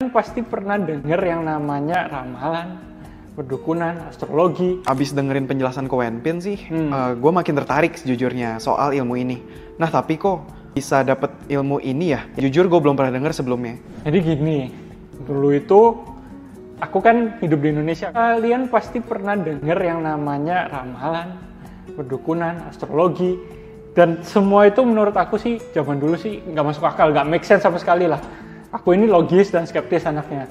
Pasti pernah denger yang namanya ramalan, perdukunan, astrologi. Abis dengerin penjelasan Ko Wenpin sih, gue makin tertarik sejujurnya soal ilmu ini. Nah tapi kok bisa dapet ilmu ini ya? Jujur gue belum pernah denger sebelumnya. Jadi gini, dulu itu aku kan hidup di Indonesia. Kalian pasti pernah denger yang namanya ramalan, perdukunan, astrologi. Dan semua itu menurut aku sih, zaman dulu sih nggak masuk akal, nggak make sense sama sekali lah. Aku ini logis dan skeptis anaknya.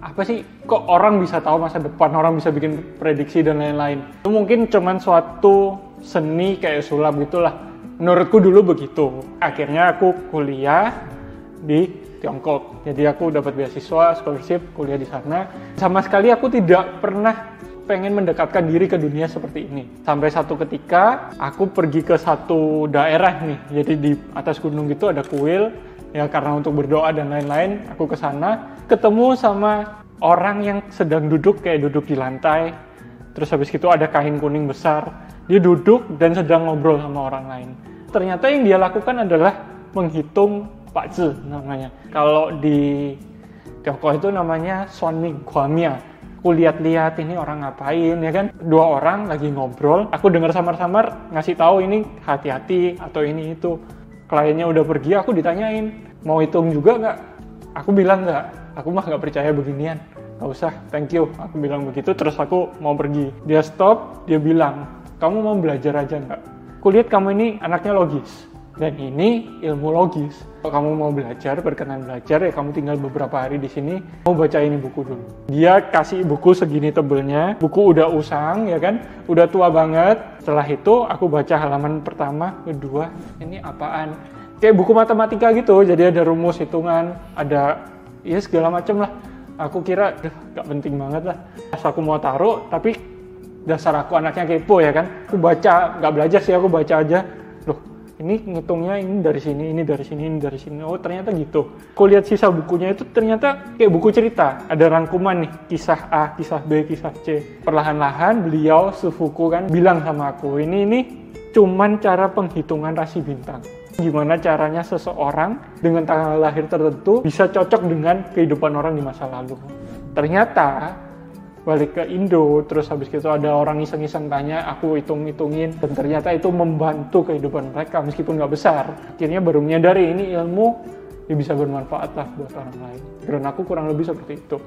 Apa sih, kok orang bisa tahu masa depan, orang bisa bikin prediksi dan lain-lain. Itu mungkin cuman suatu seni kayak sulap gitulah. Menurutku dulu begitu. Akhirnya aku kuliah di Tiongkok. Jadi aku dapat beasiswa, scholarship, kuliah di sana. Sama sekali aku tidak pernah pengen mendekatkan diri ke dunia seperti ini. Sampai satu ketika aku pergi ke satu daerah nih. Jadi di atas gunung gitu ada kuil. Ya karena untuk berdoa dan lain-lain, aku ke sana ketemu sama orang yang sedang duduk di lantai. Terus habis itu ada kain kuning besar. Dia duduk dan sedang ngobrol sama orang lain. Ternyata yang dia lakukan adalah menghitung Pakzi namanya. Kalau di Tiongkok itu namanya Suanming Guamia. Aku lihat-lihat ini orang ngapain ya kan. Dua orang lagi ngobrol. Aku dengar samar-samar ngasih tahu ini hati-hati atau ini itu. Kliennya udah pergi, aku ditanyain, mau hitung juga nggak? Aku bilang nggak, aku mah nggak percaya beginian. Nggak usah, thank you. Aku bilang begitu, terus aku mau pergi. Dia stop, dia bilang, kamu mau belajar aja nggak? Aku lihat kamu ini anaknya logis. Dan ini ilmu logis. Kalau kamu mau belajar, berkenan belajar, ya kamu tinggal beberapa hari di sini, mau baca ini buku dulu. Dia kasih buku segini tebelnya, buku udah usang, ya kan? Udah tua banget. Setelah itu, aku baca halaman pertama, kedua, ini apaan? Kayak buku matematika gitu, jadi ada rumus hitungan, ada ya segala macem lah. Aku kira, gak penting banget lah. Pas aku mau taruh, tapi dasar aku anaknya kepo ya kan? Aku baca, gak belajar sih, aku baca aja. Loh, ini ngitungnya ini dari sini, ini dari sini, ini dari sini. Oh ternyata gitu. Aku lihat sisa bukunya itu ternyata kayak buku cerita. Ada rangkuman nih, kisah A, kisah B, kisah C. Perlahan-lahan beliau sepuku kan bilang sama aku, ini cuman cara penghitungan rasi bintang. Gimana caranya seseorang dengan tanggal lahir tertentu bisa cocok dengan kehidupan orang di masa lalu. Ternyata balik ke Indo, terus habis itu ada orang iseng-iseng tanya, aku hitung-hitungin, dan ternyata itu membantu kehidupan mereka meskipun nggak besar. Akhirnya baru menyadari ini ilmu yang bisa bermanfaat lah buat orang lain. Dan aku kurang lebih seperti itu.